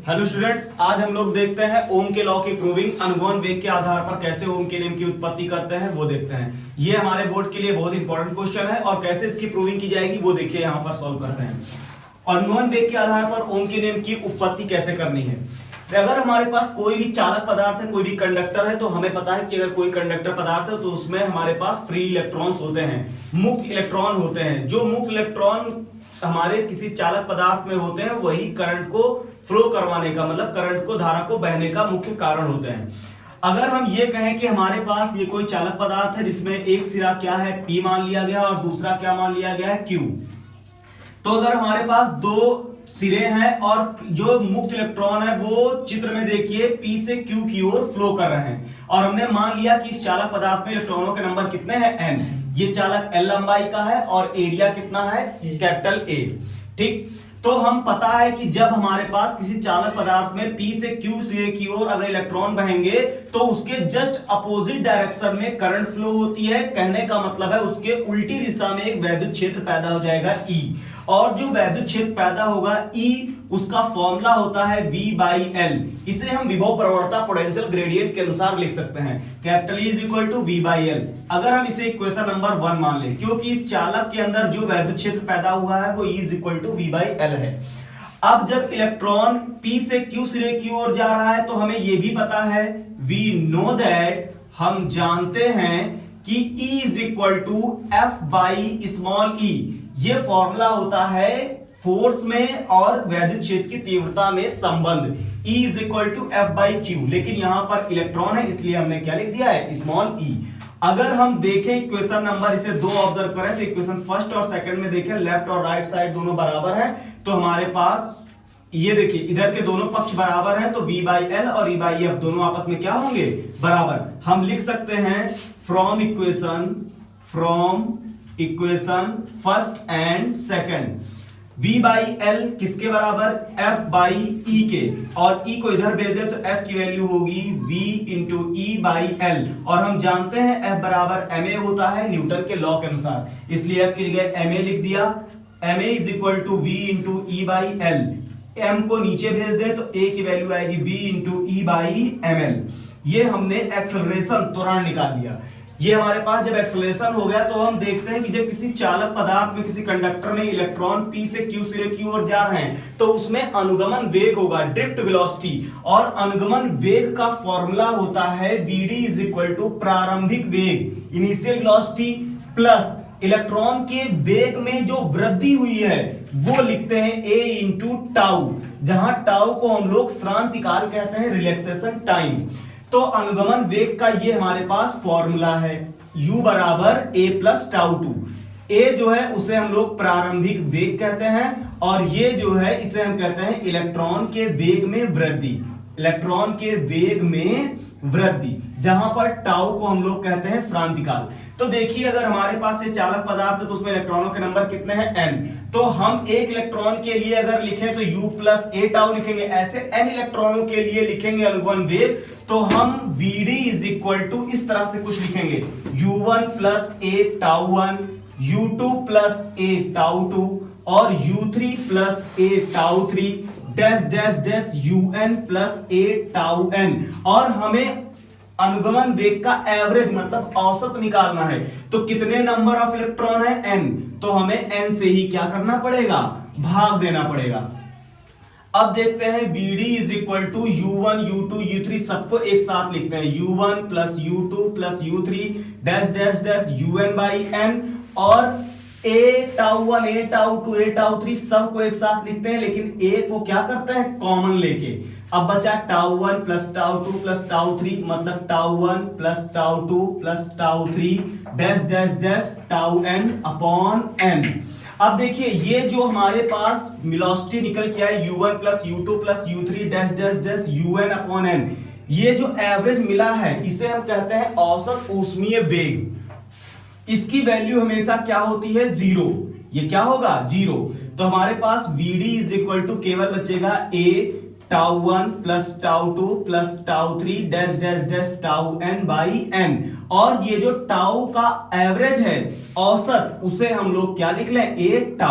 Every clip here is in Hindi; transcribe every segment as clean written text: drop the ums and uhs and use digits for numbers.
हेलो स्टूडेंट्स, आज हम लोग देखते हैं ओम के लॉ की प्रूविंग। अनुगमन वेग के आधार पर कैसे ओम के नियम की उत्पत्ति करते हैं वो देखते हैं। ये हमारे बोर्ड के लिए बहुत इंपॉर्टेंट क्वेश्चन है और कैसे इसकी प्रूविंग की जाएगी वो देखिए यहाँ पर सॉल्व करते हैं। अनुगमन वेग के आधार पर ओम के नियम की उत्पत्ति कैसे करनी है। अगर हमारे पास कोई भी चालक पदार्थ है, कोई भी कंडक्टर है, तो हमें पता है कि अगर कोई कंडक्टर पदार्थ है तो उसमें हमारे पास फ्री इलेक्ट्रॉन्स होते हैं, मुक्त इलेक्ट्रॉन होते हैं। जो मुक्त इलेक्ट्रॉन हमारे किसी चालक पदार्थ में होते हैं वही करंट को फ्लो करवाने का, मतलब करंट को, धारा को बहने का मुख्य कारण होते हैं। अगर हम ये कहें कि हमारे पास ये कोई चालक पदार्थ है जिसमें एक सिरा क्या है P मान लिया गया और दूसरा क्या मान लिया गया है Q, तो अगर हमारे पास दो सिरे हैं और जो मुक्त इलेक्ट्रॉन है वो चित्र में देखिए P से Q की ओर फ्लो कर रहे हैं और हमने मान लिया कि इस चालक पदार्थ में इलेक्ट्रॉनों के नंबर कितने हैं N। ये चालक L लंबाई का है और एरिया कितना है कैपिटल A। ठीक, तो हम पता है कि जब हमारे पास किसी चालक पदार्थ में P से Q सिरे की ओर अगर इलेक्ट्रॉन बहेंगे तो उसके जस्ट अपोजिट डायरेक्शन में करंट फ्लो होती है। कहने का मतलब है उसके उल्टी दिशा में एक वैद्युत क्षेत्र पैदा हो जाएगा E, और जो वैद्युत क्षेत्र पैदा होगा E उसका फॉर्मूला होता है V/L। इसे हम विभव प्रवणता पोटेंशियल ग्रेडियंट के अनुसार लिख सकते हैं, कैपिटल E = V/L। अगर हम इसे इक्वेशन नंबर 1 मान लें, क्योंकि इस चालक के अंदर जो वैद्युत क्षेत्र पैदा हुआ है वो E = V/L है। अब जब इलेक्ट्रॉन P से Q सिरे की ओर जा रहा है तो हमें यह भी पता है, we know that, हम जानते हैं कि E = F/e। ये फॉर्मूला होता है फोर्स में और वैद्युत क्षेत्र की तीव्रता में संबंध, E = F/q। लेकिन यहां पर इलेक्ट्रॉन है इसलिए हमने क्या लिख दिया है, स्मॉल e। अगर हम देखें इक्वेशन नंबर, इसे दो ऑब्जर्व करें तो इक्वेशन फर्स्ट और सेकंड में देखें लेफ्ट और राइट साइड दोनों बराबर हैं, तो हमारे पास ये देखिए इधर के दोनों पक्ष बराबर हैं तो V/L और E/F दोनों आपस में क्या होंगे, बराबर। हम लिख सकते हैं from equation first and second, V/L किसके बराबर, F/e के, और E को इधर भेज दे तो F की वैल्यू होगी V × E/L, और हम जानते हैं F बराबर ma होता है न्यूटन के लॉ के अनुसार, इसलिए F की जगह ma लिख दिया। ma = V × E/L। m को नीचे भेज दे तो a की वैल्यू आएगी V × E/ml। ये हमने एक्सेलरेशन त्वरण निकाल लिया। ये हमारे पास जब एक्सेलरेशन हो गया तो हम देखते हैं कि जब किसी चालक पदार्थ में, किसी कंडक्टर में इलेक्ट्रॉन P से Q सिरे की ओर जा रहे हैं तो उसमें अनुगमन वेग होगा, ड्रिफ्ट वेलोसिटी, और अनुगमन वेग का फॉर्मूला होता है Vd = प्रारंभिक वेग, इनिशियल वेलोसिटी, प्लस इलेक्ट्रॉन के वेग में जो वृद्धि हुई है वो लिखते हैं a × टाउ, जहां टाउ को हम लोग श्रांति काल कहते हैं, रिलैक्सेशन टाइम। तो अनुगमन वेग का ये हमारे पास फॉर्मूला है, u = a + τ2। a जो है उसे हम लोग प्रारंभिक वेग कहते हैं और ये जो है इसे हम कहते हैं इलेक्ट्रॉन के वेग में वृद्धि, इलेक्ट्रॉन के वेग में वृद्धि, जहां पर टाउ को हम लोग कहते हैं श्रांतिकाल। तो देखिए अगर हमारे पास ये चालक पदार्थ है तो उसमें इलेक्ट्रॉनों के नंबर कितने हैं, n। तो हम एक इलेक्ट्रॉन के लिए अगर लिखें तो u + a τ लिखेंगे, ऐसे n इलेक्ट्रॉनों के लिए लिखेंगे अनुगमन वेग तो हम Vd = इस तरह से कुछ लिखेंगे, u1 + a τ1, u2 + a τ2 और u3 + a τ3 dash dash dash un + a τn। और हमें अनुगमन वेग का एवरेज मतलब औसत निकालना है, तो कितने नंबर ऑफ इलेक्ट्रॉन है, n, तो हमें n से ही क्या करना पड़ेगा, भाग देना पड़ेगा। अब देखते हैं Vd = u1 u2 u3 सबको एक साथ लिखते हैं, u1 + u2 + u3 dash dash dash un/n, और a τ1 a τ2 a τ3 सबको एक साथ लिखते हैं, लेकिन a को क्या करते हैं, कॉमन लेके। अब बचा τ1 + τ2 + τ3 मतलब τ1 + τ2 + τ3 डैश डैश डैश τn/n। अब देखिए ये जो हमारे पास वेलोसिटी निकल के आई u1 + u2 + u3 dash dash dash un/n, ये जो एवरेज मिला है इसे हम कहते हैं औसत ऊष्मीय वेग। इसकी वैल्यू हमेशा क्या होती है, 0। ये क्या होगा, 0। तो हमारे पास Vd = केवल बचेगा a τ1 + τ2 + τ3 dash dash dash τn/n, और ये जो टाउ का एवरेज है, औसत, उसे हम लोग क्या लिख लें, a τ।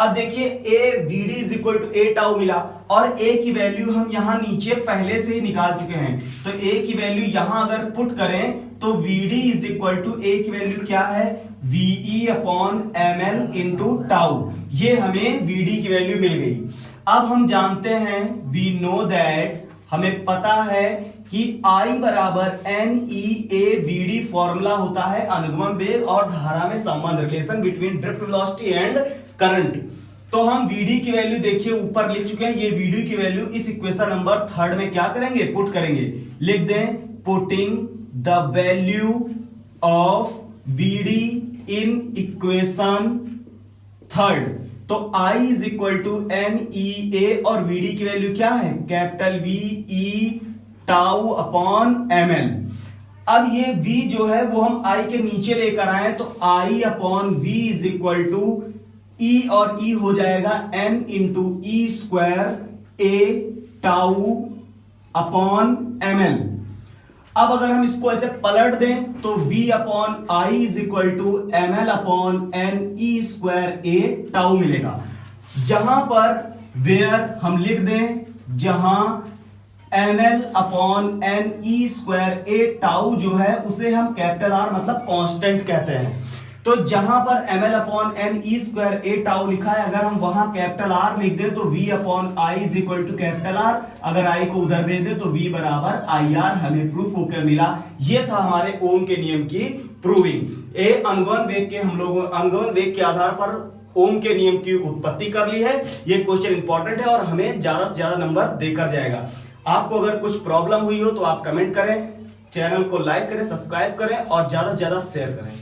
अब देखिए A VD is equal to A tau मिला और ए की वैल्यू हम यहां नीचे पहले से ही निकाल चुके हैं, तो ए की वैल्यू यहां अगर पुट करें तो VD is equal to A की वैल्यू क्या है, VE upon M L into tau, ये हमें वीडी की वैल्यू मिल गई। अब हम जानते हैं, वी नो दैट, हमें पता है कि I बराबर एन ई ए वीडी फॉर्मूला होता है अनुगमन वेग और धारा में संबंध, relation between drift velocity and current. तो हम वीडी की वैल्यू देखिए ऊपर लिख चुके हैं, ये वीडी की वैल्यू इस इक्वेशन नंबर 3 में क्या करेंगे, पुट करेंगे। लिख दें, putting the value of VD in equation 3, तो I is equal to N E A और वीडी की वैल्यू क्या है, capital V E tau upon M L. अब ये v जो है वो हम I के नीचे लेकर आए, तो I upon V is equal to E और E हो जाएगा n into E square A tau upon M L. अब अगर हम इसको ऐसे पलट दें तो v upon I is equal to M L upon N E square A tau मिलेगा। जहां पर वेयर हम लिख दें, जहां M L upon N E square A tau जो है उसे हम कैपिटल आर मतलब कांस्टेंट कहते हैं। तो जहां पर M L upon N E square A tau लिखा है, अगर हम वहां कैपिटल आर लिख दें तो v upon I is equal to capital R, अगर आई को उधर भेज दे तो v बराबर आई आर, हमें प्रूफ होकर मिला। ये था हमारे ओम के नियम की प्रूविंग। ए अनुगमन वेग के हम लोगों अनुगमन वेग के आधार पर ओम के नियम की उत्पत्ति कर ली है। ये क्वेश्चन इंपॉर्टेंट है और हमें ज्यादा से ज्यादा नंबर देकर जाएगा। आपको अगर कुछ प्रॉब्लम हुई हो तो आप कमेंट करें, चैनल को लाइक करें, सब्सक्राइब करें और ज्यादा से ज्यादा शेयर करें।